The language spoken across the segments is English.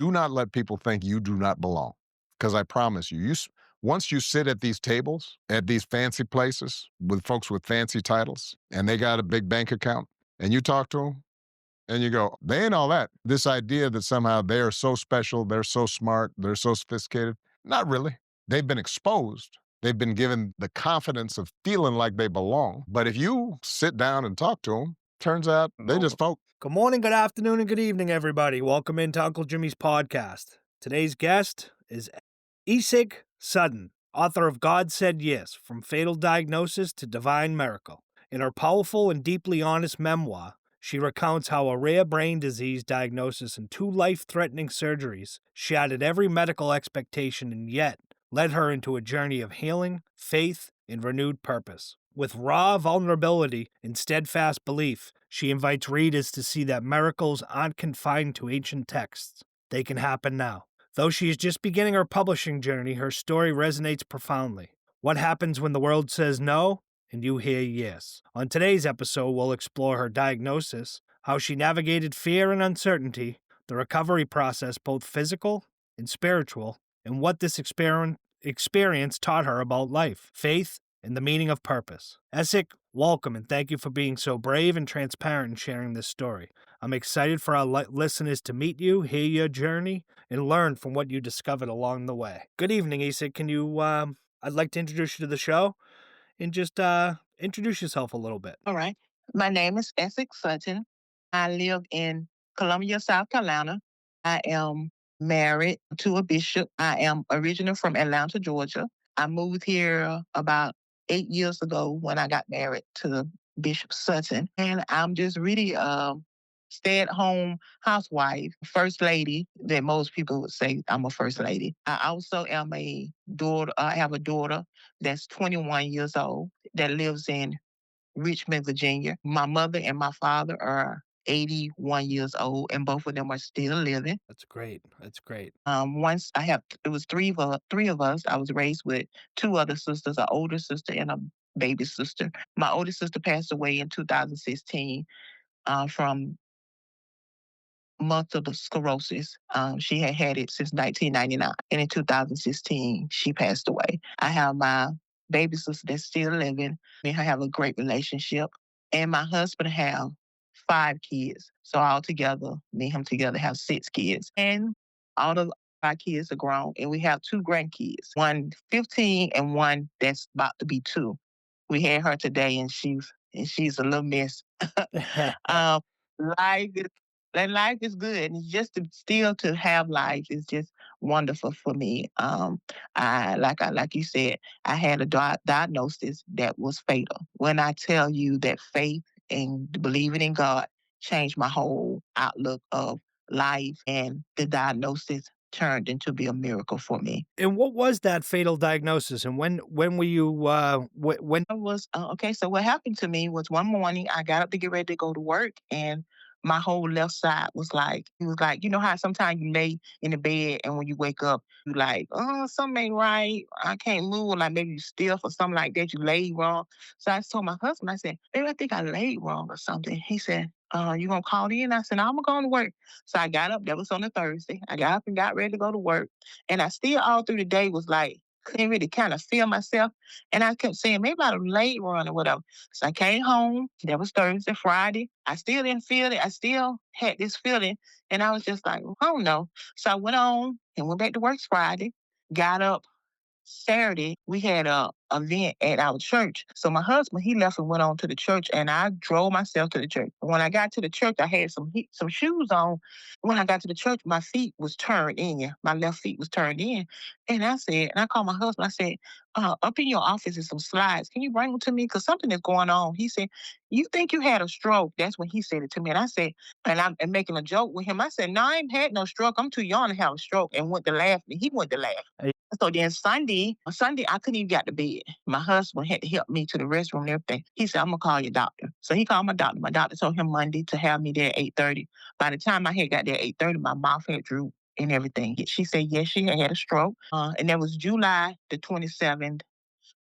Do not let people think you do not belong. Because I promise you, once you sit at these tables, at these fancy places with folks with fancy titles, and they got a big bank account, and you talk to them, and you go, they ain't all that. This idea that somehow they are so special, they're so smart, they're so sophisticated. Not really. They've been exposed. They've been given the confidence of feeling like they belong. But if you sit down and talk to them, turns out they just folk. Good morning, good afternoon, and good evening, everybody. Welcome into Uncle Jimmy's podcast. Today's guest is Essig Sutton, author of God Said Yes, From Fatal Diagnosis to Divine Miracle. In her powerful and deeply honest memoir, she recounts how a rare brain disease diagnosis and 2 life-threatening surgeries shattered every medical expectation and yet led her into a journey of healing, faith, and renewed purpose. With raw vulnerability and steadfast belief, she invites readers to see that miracles aren't confined to ancient texts. They can happen now. Though she is just beginning her publishing journey, her story resonates profoundly. What happens when the world says no and you hear yes? On today's episode, we'll explore her diagnosis, how she navigated fear and uncertainty, the recovery process, both physical and spiritual, and what this experience taught her about life, faith, and the meaning of purpose. Essig, welcome, and thank you for being so brave and transparent in sharing this story. I'm excited for our listeners to meet you, hear your journey, and learn from what you discovered along the way. Good evening, Essig. Can you, I'd like to introduce you to the show and just introduce yourself a little bit. All right. My name is Essig Sutton. I live in Columbia, South Carolina. I am married to a bishop. I am originally from Atlanta, Georgia. I moved here about 8 years ago when I got married to Bishop Sutton. And I'm just really stay-at-home housewife, first lady, that most people would say I'm a first lady. I also am a daughter. I have a daughter that's 21 years old that lives in Richmond, Virginia. My mother and my father are 81 years old, and both of them are still living. That's great. That's great. Once it was three of us. I was raised with 2 other sisters, an older sister and a baby sister. My older sister passed away in 2016 from multiple sclerosis. She had had it since 1999, and in 2016 she passed away. I have my baby sister that's still living. Me and her have a great relationship, and my husband have 5 kids. So altogether, me and him together have 6 kids, and all of our kids are grown, and we have 2 grandkids, one 15 and one that's about to be 2. We had her today, and she's a little mess. um, life is life is good, and just still to have life is just wonderful for me. Like you said, I had a diagnosis that was fatal. When I tell you that faith and believing in God changed my whole outlook of life, and the diagnosis turned into be a miracle for me. And what was that fatal diagnosis? And when were you, when? I was okay. So what happened to me was one morning I got up to get ready to go to work, and my whole left side was like, it was like, you know how sometimes you lay in the bed and when you wake up, you like, oh, something ain't right. I can't move. Like maybe you stiff or something like that. You lay wrong. So I told my husband, I said, maybe I think I laid wrong or something. He said, you gonna call in? I said, no, I'm gonna go to work. So I got up. That was on a Thursday. I got up and got ready to go to work. And I still all through the day was like, couldn't really kind of feel myself. And I kept saying, maybe I laid wrong or whatever. So I came home. That was Thursday, Friday. I still didn't feel it. I still had this feeling. And I was just like, I don't know. So I went on and went back to work Friday, got up Saturday. We had a event at our church. So my husband, he left and went on to the church, and I drove myself to the church. When I got to the church, I had some shoes on. When I got to the church, my feet was turned in. My left feet was turned in. And I called my husband. I said, up in your office is some slides. Can you bring them to me? Because something is going on. He said, you think you had a stroke? That's when he said it to me. And I said, and I'm making a joke with him. I said, no, I ain't had no stroke. I'm too young to have a stroke. And went to laugh. And he went to laugh. So then Sunday, I couldn't even get to bed. My husband had to help me to the restroom and everything. He said, I'm going to call your doctor. So he called my doctor. My doctor told him Monday to have me there at 8:30. By the time I had got there at 8:30, my mouth had drooped and everything. She said, yes, she had had a stroke. And that was July the 27th,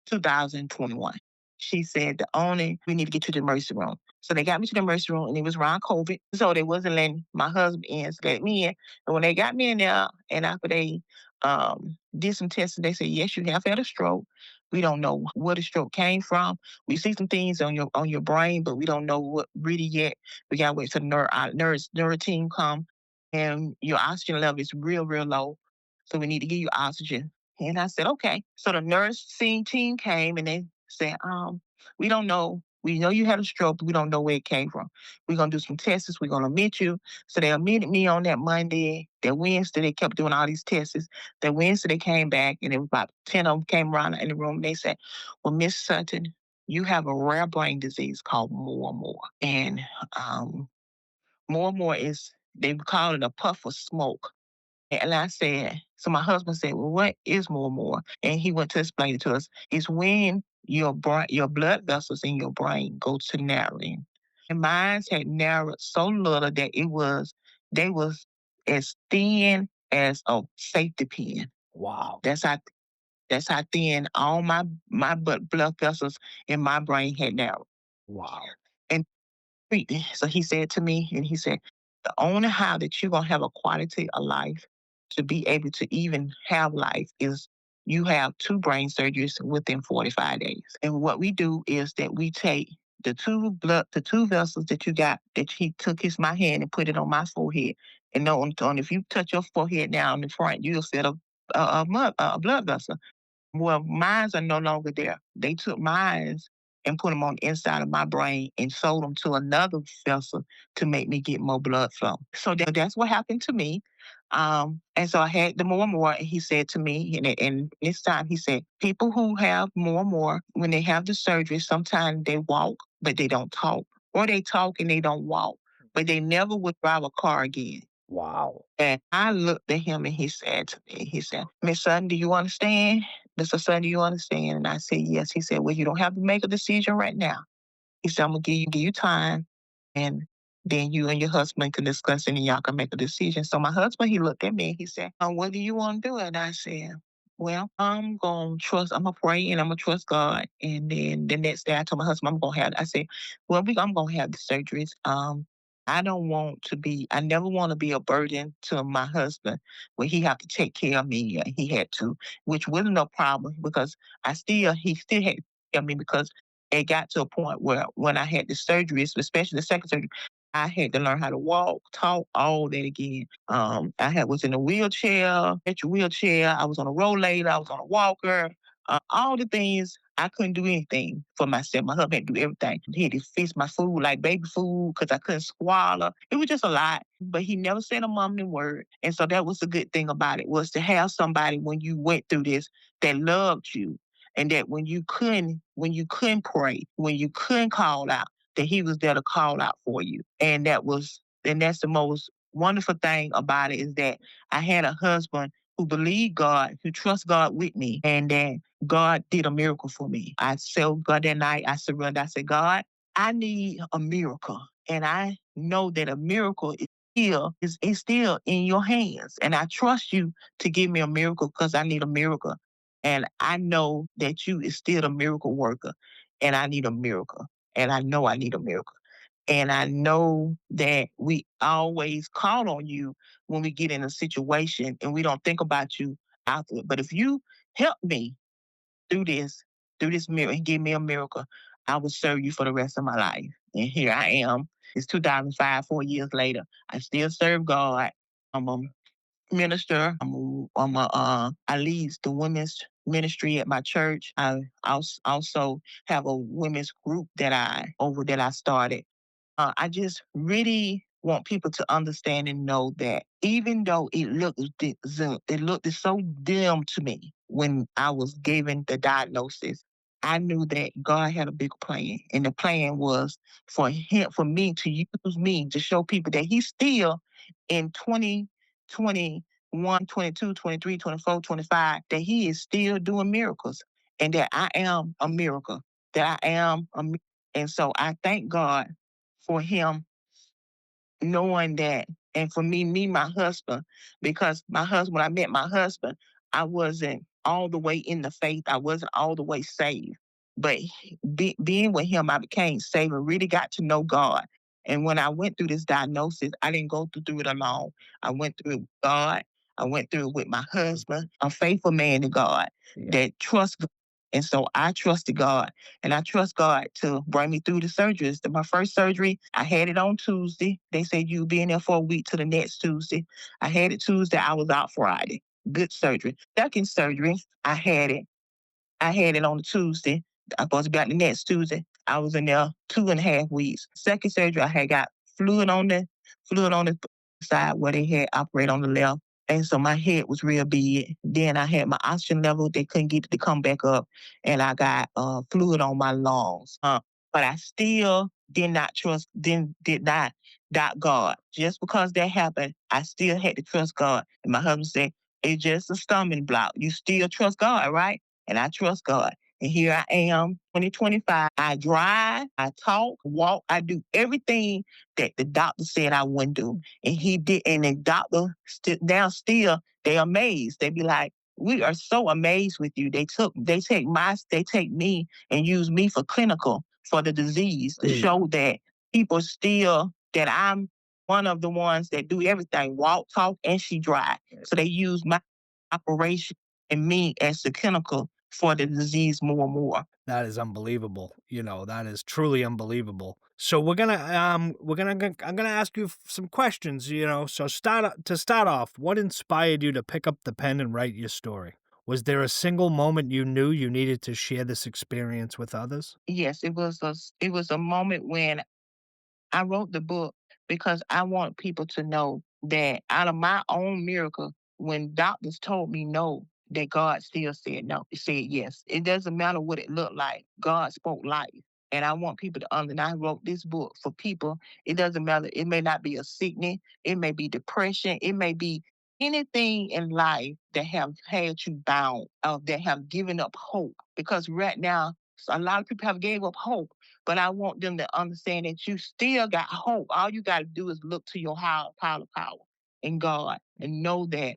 2021. She said, we need to get you to the emergency room. So they got me to the emergency room, and it was around COVID. So they wasn't letting my husband in, so they let me in. And when they got me in there, and after they did some tests, they said, yes, you have had a stroke. We don't know where the stroke came from. We see some things on your brain, but we don't know what really yet. We gotta wait till the neuro team come, and your oxygen level is real, real low. So we need to give you oxygen. And I said, okay. So the nursing team came and they said, we don't know. We know you had a stroke, but we don't know where it came from. We're gonna do some tests. We're gonna admit you. So they admitted me on that Monday. That Wednesday they kept doing all these tests. That Wednesday they came back, and it was about 10 of them came around in the room. They said, "Well, Miss Sutton, you have a rare brain disease called more." And um, more is they call it a puff of smoke. And I said, so my husband said, well, what is more? And he went to explain it to us. It's when your blood vessels in your brain go to narrowing. And mine had narrowed so little that they was as thin as a safety pin. Wow. That's how that's how thin all my blood vessels in my brain had narrowed. Wow. And so he said to me, and he said, the only how that you're gonna have a quality of life to be able to even have life is you have two brain surgeries within 45 days. And what we do is that we take the two vessels that you got that he took my hand and put it on my forehead. And if you touch your forehead now in the front, you'll feel a blood vessel. Well, mines are no longer there. They took mines and put them on the inside of my brain and sold them to another vessel to make me get more blood flow. So that's what happened to me. And so I had the more, and he said to me, and this time he said, people who have more, when they have the surgery, sometimes they walk, but they don't talk, or they talk and they don't walk, but they never would drive a car again. Wow. And I looked at him and he said to me, he said, Miss Sutton, do you understand? Mr. Sutton, do you understand? And I said, yes. He said, well, you don't have to make a decision right now. He said, I'm going to give you time. And then you and your husband can discuss it and y'all can make a decision. So my husband, he looked at me and he said, what do you want to do? And I said, well, I'm going to pray and I'm going to trust God. And then the next day I told my husband, I said, well, I'm going to have the surgeries. I never want to be a burden to my husband where he have to take care of me. He had to, which wasn't no problem because he still had to take care of me because it got to a point where when I had the surgeries, especially the second surgery, I had to learn how to walk, talk, all that again. Was in a wheelchair. I was on a rollator. I was on a walker. All the things I couldn't do anything for myself. My husband had to do everything. He had to fix my food like baby food because I couldn't swallow. It was just a lot. But he never said a mumbling word. And so that was the good thing about it was to have somebody when you went through this that loved you and that when you couldn't pray, when you couldn't call out, that he was there to call out for you. And that's the most wonderful thing about it is that I had a husband who believed God, who trusts God with me, and that God did a miracle for me. I told God that night, I surrendered. I said, God, I need a miracle. And I know that a miracle is still in your hands. And I trust you to give me a miracle because I need a miracle. And I know that you is still a miracle worker. And I need a miracle. And I know I need a miracle. And I know that we always call on you when we get in a situation and we don't think about you after. But if you help me through this, through this miracle and give me a miracle, I will serve you for the rest of my life. And here I am. It's 2005, 4 years later. I still serve God. I'm a minister. I lead the women's ministry at my church. I also have a women's group that I started. I just really want people to understand and know that even though it looked so dim to me when I was given the diagnosis, I knew that God had a big plan, and the plan was for me to use me to show people that He's still in 2021, 22, 23, 24, 25, that He is still doing miracles, and that I am a miracle. That I am a, mi- and so I thank God for him knowing that. And for me, my husband, because when I met my husband, I wasn't all the way in the faith. I wasn't all the way saved. But being with him, I became saved and really got to know God. And when I went through this diagnosis, I didn't go through it alone. I went through it with God. I went through it with my husband, a faithful man to God that trusts God. And so I trusted God, and I trust God to bring me through the surgeries. My first surgery, I had it on Tuesday. They said you'll be in there for a week to the next Tuesday. I had it Tuesday. I was out Friday. Good surgery. Second surgery, I had it on Tuesday. I supposed to be out the next Tuesday. I was in there 2.5 weeks. Second surgery, I had got fluid on the side where they had operate on the left. And so my head was real big. Then I had my oxygen level, they couldn't get it to come back up. And I got fluid on my lungs. But I still did not doubt God. Just because that happened, I still had to trust God. And my husband said, it's just a stumbling block. You still trust God, right? And I trust God. And here I am, 2025. I drive, I talk, walk, I do everything that the doctor said I wouldn't do. And he did, and the doctor now still, they amazed. They be like, we are so amazed with you. They take me and use me for clinical for the disease to show that people still that I'm one of the ones that do everything, walk, talk, and she drive. So they use my operation and me as the clinical for the disease more and more. That is unbelievable. That is truly unbelievable. So I'm gonna ask you some questions. So to start off, what inspired you to pick up the pen and write your story? Was there a single moment you knew you needed to share this experience with others? Yes, it was a moment when I wrote the book because I want people to know that out of my own miracle, when doctors told me no, that God still said no, said yes. It doesn't matter what it looked like. God spoke life. And I want people to understand. I wrote this book for people. It doesn't matter. It may not be a sickness. It may be depression. It may be anything in life that have had you bound, that have given up hope. Because right now, a lot of people have gave up hope, but I want them to understand that you still got hope. All you got to do is look to your higher power in God and know that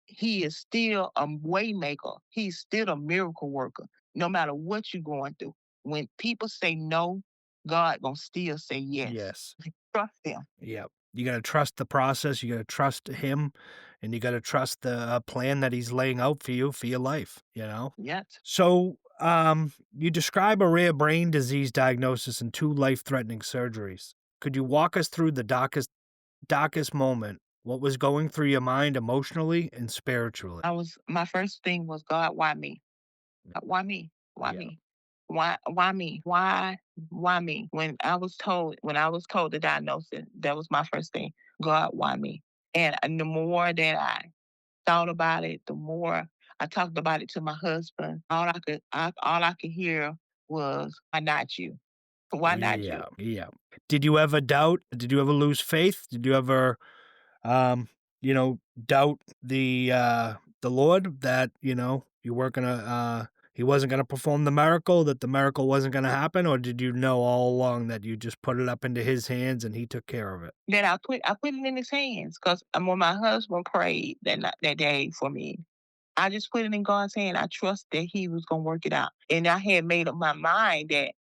He is still a way maker. He's still a miracle worker, no matter what you're going through. When people say no, God gonna still say yes. Yes. Trust Him. Yep. You got to trust the process. You got to trust him, and you got to trust the plan that he's laying out for your life. Yes. So, you describe a rare brain disease diagnosis and two life-threatening surgeries. Could you walk us through the darkest moment? What was going through your mind emotionally and spiritually? My first thing was, God, why me? Why me? Why Yeah. me? Why me? Why me? When I was told the diagnosis, that was my first thing. God, why me? And the more that I thought about it, the more I talked about it to my husband. All I could hear was, why not you? Why not you? Yeah. Yeah. Did you ever doubt? Did you ever lose faith? Did you ever um, doubt the Lord that, you weren't gonna he wasn't gonna perform the miracle, that the miracle wasn't gonna happen, or did you know all along that you just put it up into his hands and he took care of it? Then I put it in his hands because when my husband prayed that day for me, I just put it in God's hand. I trust that He was gonna work it out, and I had made up my mind that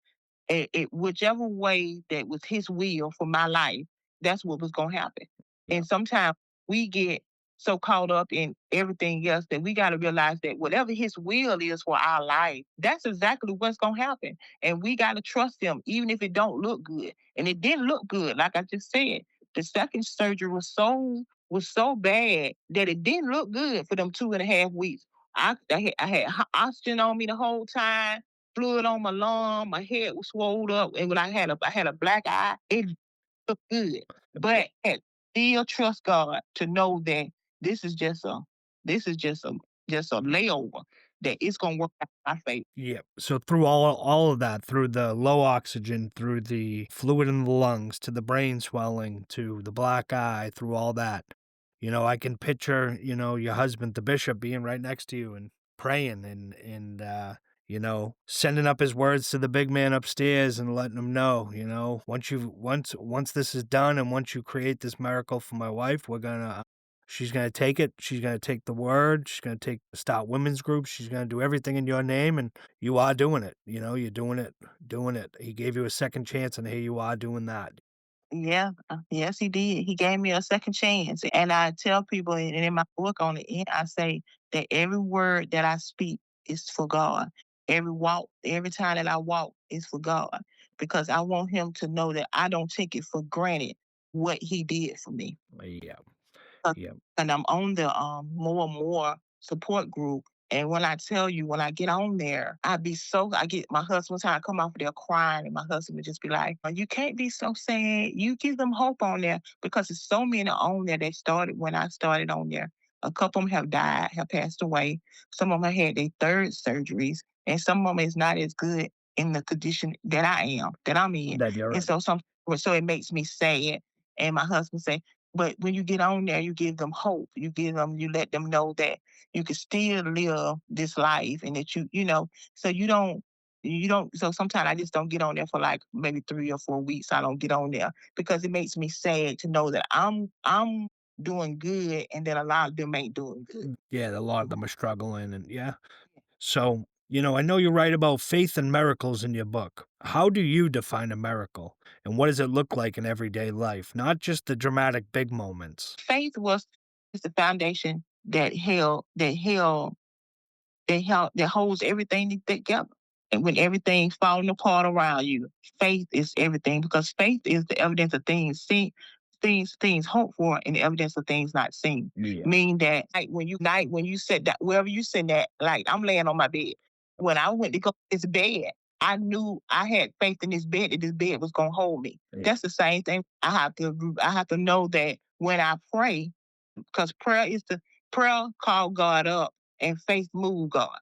whichever way that was His will for my life, that's what was gonna happen. Yeah. And sometimes we get so caught up in everything else that we got to realize that whatever His will is for our life, that's exactly what's gonna happen. And we got to trust Him, even if it don't look good. And it didn't look good, like I just said. The second surgery was so bad that it didn't look good for them 2.5 weeks. I had oxygen on me the whole time, fluid on my lung, my head was swelled up, and when I had a black eye, it looked good. But I had still trust God to know that this is just a this is just a layover, that it's gonna work out in my favor. Yeah. So through all of that, through the low oxygen, through the fluid in the lungs, to the brain swelling, to the black eye, through all that, I can picture, your husband, the bishop, being right next to you and praying and sending up his words to the big man upstairs and letting him know, once this is done and once you create this miracle for my wife, we're gonna She's gonna take it. She's gonna take the word. She's gonna start women's groups. She's gonna do everything in your name, and you are doing it. You know, you're doing it. He gave you a second chance, and here you are doing that. Yeah, yes, he did. He gave me a second chance. And I tell people, and in my book on the end, I say that every word that I speak is for God. Every walk, every time that I walk is for God. Because I want him to know that I don't take it for granted what he did for me. Yeah, 'Cause yeah, and I'm on the more support group. And when I tell you, when I get on there, I get my husband time I come off there crying, and my husband would just be like, "Oh, you can't be so sad. You give them hope on there because there's so many on there that started when I started on there. A couple of them have died, have passed away. Some of them have had their third surgeries, and some of them is not as good in the condition that that I'm in. that you're And right. so it makes me sad. And my husband say, but when you get on there, you give them hope. You let them know that you can still live this life and that so so sometimes I just don't get on there for like maybe 3 or 4 weeks. I don't get on there because it makes me sad to know that I'm doing good and that a lot of them ain't doing good. Yeah, a lot of them are struggling, and yeah. So, I know you write about faith and miracles in your book. How do you define a miracle? And what does it look like in everyday life? Not just the dramatic big moments. Faith was is the foundation that holds everything together. And when everything's falling apart around you, faith is everything because faith is the evidence of things seen, things hoped for, and the evidence of things not seen. Yeah. Meaning that night when you sit that wherever you sit that, like I'm laying on my bed. When I went to go to this bed, I knew I had faith in this bed that this bed was gonna hold me. Yeah. That's the same thing. I have to know that when I pray, because prayer call God up and faith move God.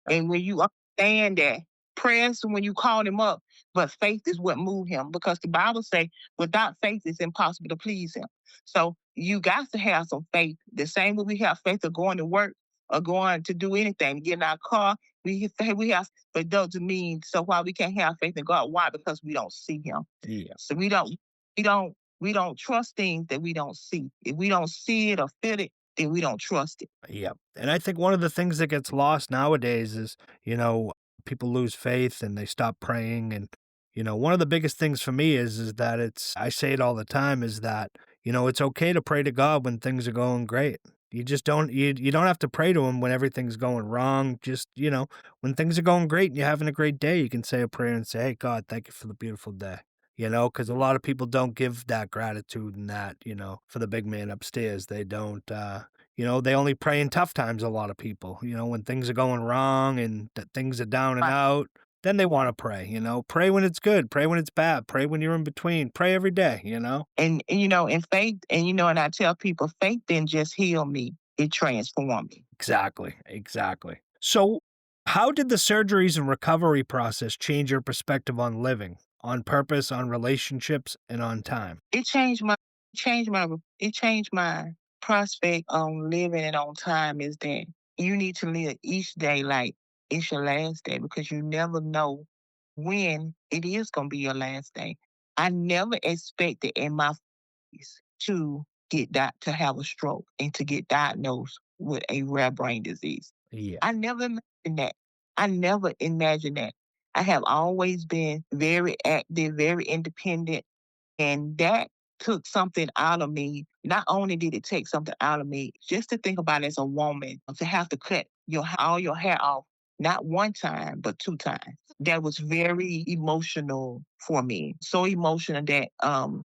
And when you understand that prayer is when you call him up, but faith is what move him because the Bible say without faith it's impossible to please him. So you got to have some faith. The same way we have faith of going to work or going to do anything, get in our car, we have, but doesn't mean so why we can't have faith in God. Why? Because we don't see him. Yeah. So we don't trust things that we don't see. If we don't see it or feel it, then we don't trust it. Yeah. And I think one of the things that gets lost nowadays is, people lose faith and they stop praying. And, one of the biggest things for me is that I say it all the time is that, it's okay to pray to God when things are going great. You don't have to pray to him when everything's going wrong. Just, when things are going great and you're having a great day, you can say a prayer and say, "Hey, God, thank you for the beautiful day." Because a lot of people don't give that gratitude and that, for the big man upstairs. They don't, they only pray in tough times, a lot of people, when things are going wrong and that things are down and Right. out, then they want to pray, pray when it's good, pray when it's bad, pray when you're in between, pray every day. And faith, and I tell people, faith didn't just heal me; it transformed me. Exactly, exactly. So, how did the surgeries and recovery process change your perspective on living, on purpose, on relationships, and on time? It changed my prospect on living and on time. Is that you need to live each day like it's your last day because you never know when it is gonna be your last day. I never expected in my to to have a stroke and to get diagnosed with a rare brain disease. Yeah, I never imagined that. I never imagined that. I have always been very active, very independent, and that took something out of me. Not only did it take something out of me, just to think about as a woman, to have to cut all your hair off, not one time, but two times. That was very emotional for me. So emotional that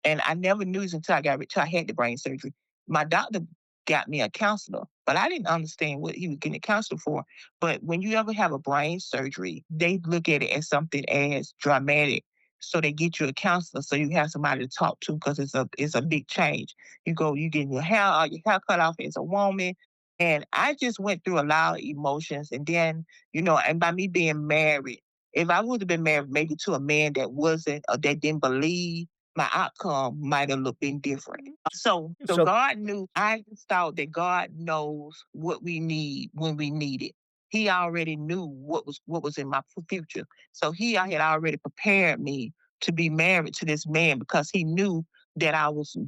and I never knew this until I had the brain surgery. My doctor got me a counselor, but I didn't understand what he was getting a counselor for. But when you ever have a brain surgery, they look at it as something as dramatic, so they get you a counselor so you have somebody to talk to because it's a big change. You get your hair cut off as a woman. And I just went through a lot of emotions. And then, and by me being married, if I would have been married maybe to a man that wasn't or that didn't believe, my outcome might have been different. So so God knew. I just thought that God knows what we need when we need it. He already knew what was in my future. So he had already prepared me to be married to this man because he knew that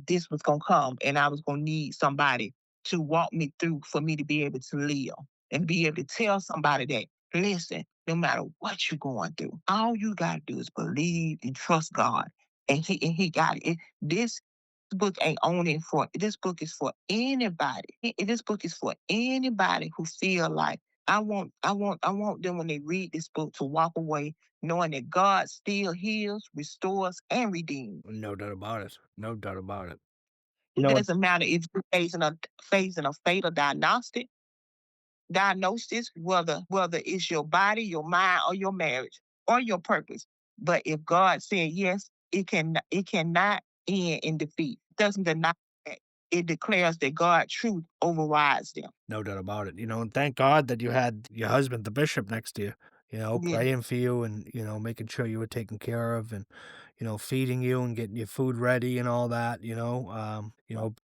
this was gonna come and I was gonna need somebody to walk me through for me to be able to live and be able to tell somebody that, listen, no matter what you're going through, all you got to do is believe and trust God. And he got it. This book ain't only for this book is for anybody. This book is for anybody who feel like I want them when they read this book to walk away knowing that God still heals, restores, and redeems. No doubt about it. No doubt about it. You It know what? doesn't matter if you're facing a fatal diagnosis, whether it's your body, your mind, or your marriage, or your purpose. But if God said yes, it cannot end in defeat. It doesn't deny that. It declares that God's truth overrides them. No doubt about it. And thank God that you had your husband, the bishop, next to you, Yeah. praying for you and, making sure you were taken care of and, feeding you and getting your food ready and all that,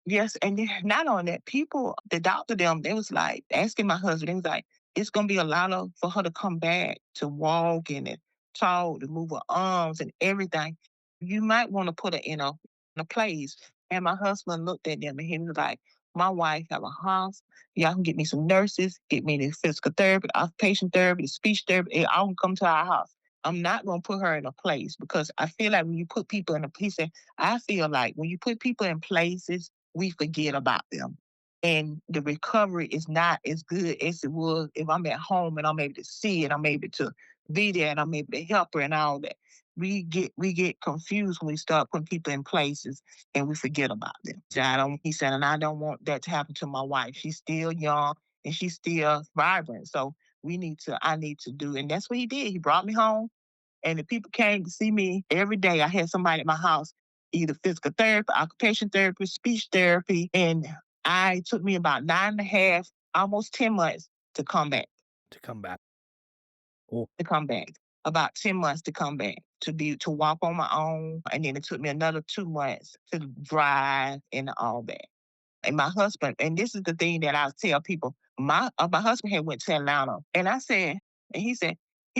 Yes, and then not on that, the doctor them, they was like asking my husband, they was like, it's gonna be a lot of for her to come back to walk and talk, to move her arms and everything. You might want to put her in a place. And my husband looked at them and he was like, my wife have a house. Y'all can get me some nurses, get me the physical therapy, the occupational therapy, the speech therapy. They all can come to our house. I'm not gonna put her in a place because I feel like when you put people in a place, I feel like when you put people in places we forget about them. And the recovery is not as good as it was if I'm at home and I'm able to see it, I'm able to be there and I'm able to help her and all that. We get confused when we start putting people in places and we forget about them. So he said, and I don't want that to happen to my wife. She's still young and she's still vibrant. So I need to do, and that's what he did. He brought me home and the people came to see me every day. I had somebody at my house, either physical therapy, occupation therapy, speech therapy. And I took me about 9.5, almost 10 months to come back, to come back. Oh, to come back. About 10 months to come back, to walk on my own. And then it took me another 2 months to drive and all that. And my husband, and this is the thing that I tell people, my husband had went to Atlanta, and I said, and he said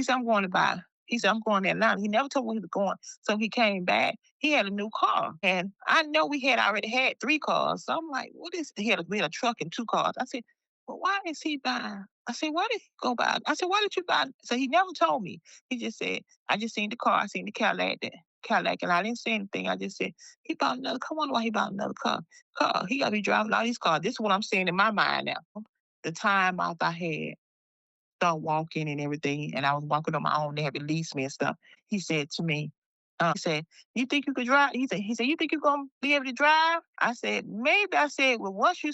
I'm going to buy. He said I'm going to Atlanta. He never told me he was going, so he came back. He had a new car, and I know we had already had 3 cars. So I'm like, what is? We had a truck and 2 cars. I said, well, why is he buying? I said, why did he go buy? I said, why did you buy? So he never told me. He just said, I just seen the car. I seen the Cadillac, and I didn't say anything. I just said, he bought another car. I wonder why he bought another car. He got to be driving all these cars. This is what I'm saying in my mind now. The time off I had, start walking and everything, and I was walking on my own. They had released me and stuff. He said to me, he said, "You think you could drive?" He said, "You think you're gonna be able to drive?" I said, "Maybe." I said, "Well, once you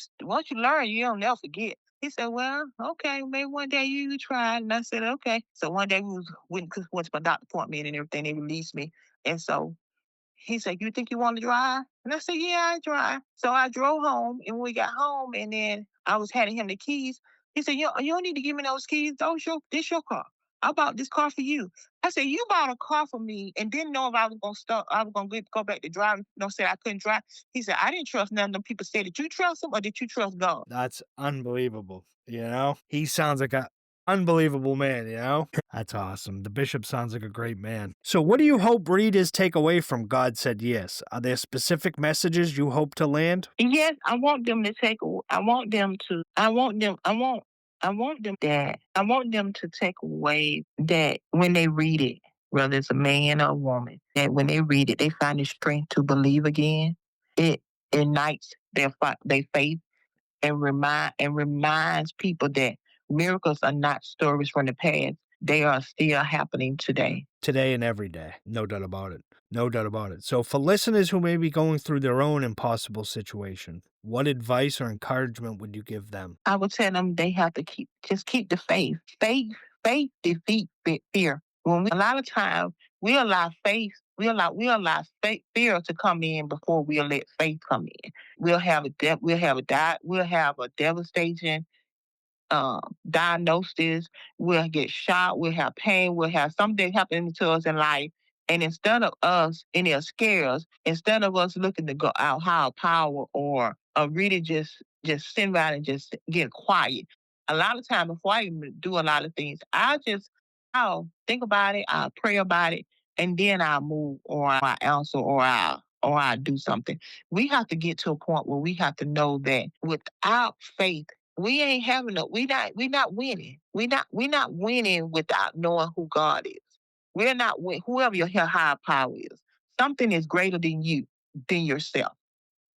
learn, you don't never forget." He said, "Well, okay, maybe one day you try." And I said, "Okay." So one day went to my doctor appointment and everything. They released me, and so he said, "You think you want to drive?" And I said, "Yeah, I drive." So I drove home, and when we got home, and then I was handing him the keys. He said, "You don't need to give me those keys. This your car. I bought this car for you." I said, "You bought a car for me and didn't know if I was gonna start. I was gonna go back to driving. Said I couldn't drive." He said, "I didn't trust none of them people. Said, did you trust them or did you trust God?" that's unbelievable. He sounds like a unbelievable man. That's awesome. The bishop sounds like a great man. So what do you hope readers take away from God Said Yes? Are there specific messages you hope to land? Yes, I want them to take. I want them to. I want them. I want them to take away that when they read it, whether it's a man or a woman, that when they read it, they find the strength to believe again. It ignites their faith and reminds people that miracles are not stories from the past. They are still happening today. Today and every day. No doubt about it. No doubt about it. So for listeners who may be going through their own impossible situation, what advice or encouragement would you give them? I would tell them they have to keep the faith. Faith defeats fear. A lot of times we allow fear to come in before we'll let faith come in. We'll have a devastating diagnosis, we'll get shot, we'll have pain, we'll have something happening to us in life. And instead of us, and it'll scare us, instead of us looking to go out higher power or really just sit around and just get quiet. A lot of time before I even do a lot of things, I'll think about it, I'll pray about it, and then I'll move or I'll answer or or I do something. We have to get to a point where we have to know that without faith, we ain't having no, we not winning. We not winning without knowing who God is. We're not whoever your higher power is. Something is greater than you, than yourself.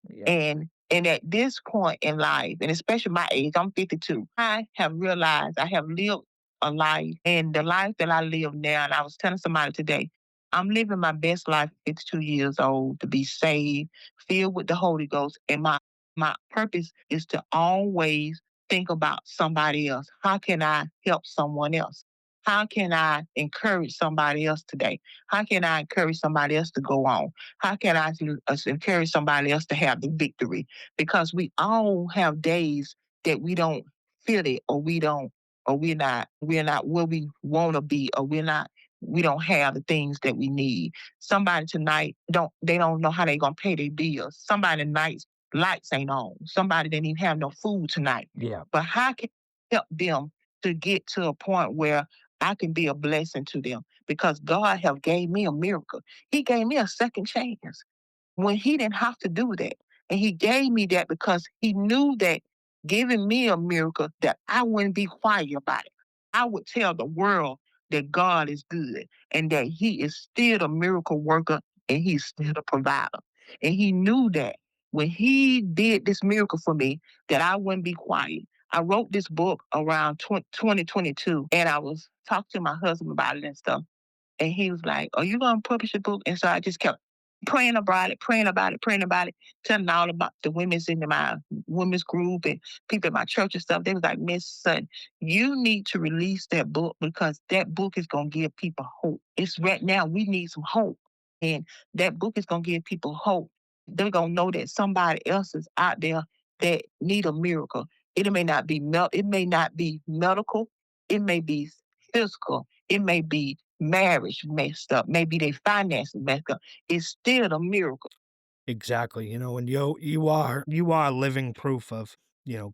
Yeah. And at this point in life, and especially my age, I'm 52, I have realized I have lived a life, and the life that I live now, and I was telling somebody today, I'm living my best life at 52 years old to be saved, filled with the Holy Ghost. And my purpose is to always think about somebody else. How can I help someone else? How can I encourage somebody else today? How can I encourage somebody else to go on? How can I encourage somebody else to have the victory? Because we all have days that we don't feel it, or we don't, or we're not where we want to be, or we don't have the things that we need. Somebody tonight don't know how they gonna pay their bills. Somebody tonight lights ain't on. Somebody didn't even have no food tonight. Yeah. But how can I help them to get to a point where I can be a blessing to them? Because God have gave me a miracle. He gave me a second chance when he didn't have to do that. And he gave me that because he knew that giving me a miracle that I wouldn't be quiet about it. I would tell the world that God is good and that he is still a miracle worker and he's still a provider. And he knew that when he did this miracle for me, that I wouldn't be quiet. I wrote this book around 2022, and I was talking to my husband about it and stuff. And he was like, "Are you going to publish a book?" And so I just kept praying about it, praying about it, praying about it, telling all about the women's in my women's group and people at my church and stuff. They was like, "Miss Sutton, you need to release that book because that book is going to give people hope. It's right now, we need some hope. And that book is going to give people hope. They're going to know that somebody else is out there that need a miracle. It may not be it may not be medical. It may be physical. It may be marriage messed up, maybe their finances messed up. It's still a miracle. Exactly. And you are living proof of,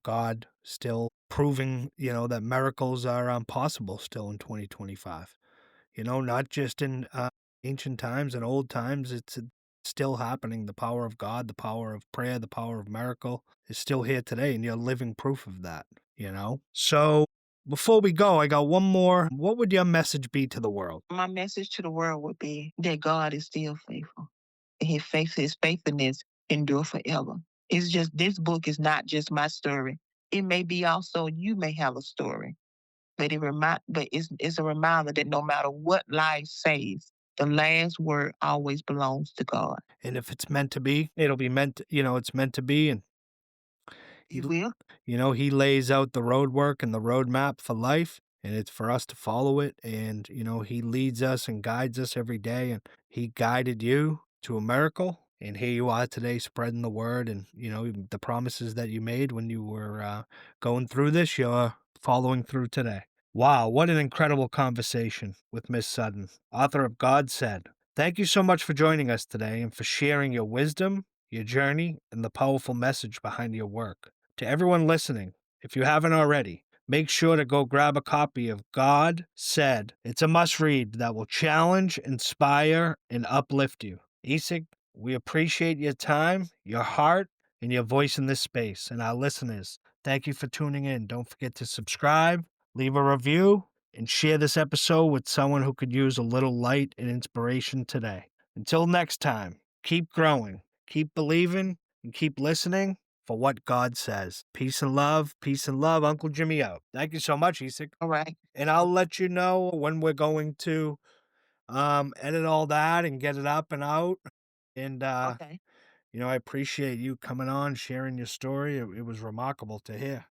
God still proving, that miracles are possible still in 2025. Not just in ancient times and old times, it's still happening. The power of God, the power of prayer, the power of miracle is still here today, and you're living proof of that. So before we go, I got one more. What would your message be to the world? My message to the world would be that God is still faithful. His faithfulness endure forever. It's just this book is not just my story. It may be also you may have a story, but it's a reminder that no matter what life says, the last word always belongs to God. And if it's meant to be, it'll be it's meant to be. And he He will. He lays out the road work and the roadmap for life, and it's for us to follow it. And, he leads us and guides us every day. And he guided you to a miracle. And here you are today spreading the word and, the promises that you made when you were going through this, you're following through today. Wow, what an incredible conversation with Miss Sutton, author of God Said. Thank you so much for joining us today and for sharing your wisdom, your journey, and the powerful message behind your work. To everyone listening, if you haven't already, make sure to go grab a copy of God Said. It's a must read that will challenge, inspire, and uplift you. Essig, we appreciate your time, your heart, and your voice in this space. And our listeners, thank you for tuning in. Don't forget to subscribe, leave a review, and share this episode with someone who could use a little light and inspiration today. Until next time, keep growing, keep believing, and keep listening for what God says. Peace and love, Uncle Jimmy out. Thank you so much, Essig. All right. And I'll let you know when we're going to edit all that and get it up and out. And Okay. I appreciate you coming on, sharing your story. It was remarkable to hear.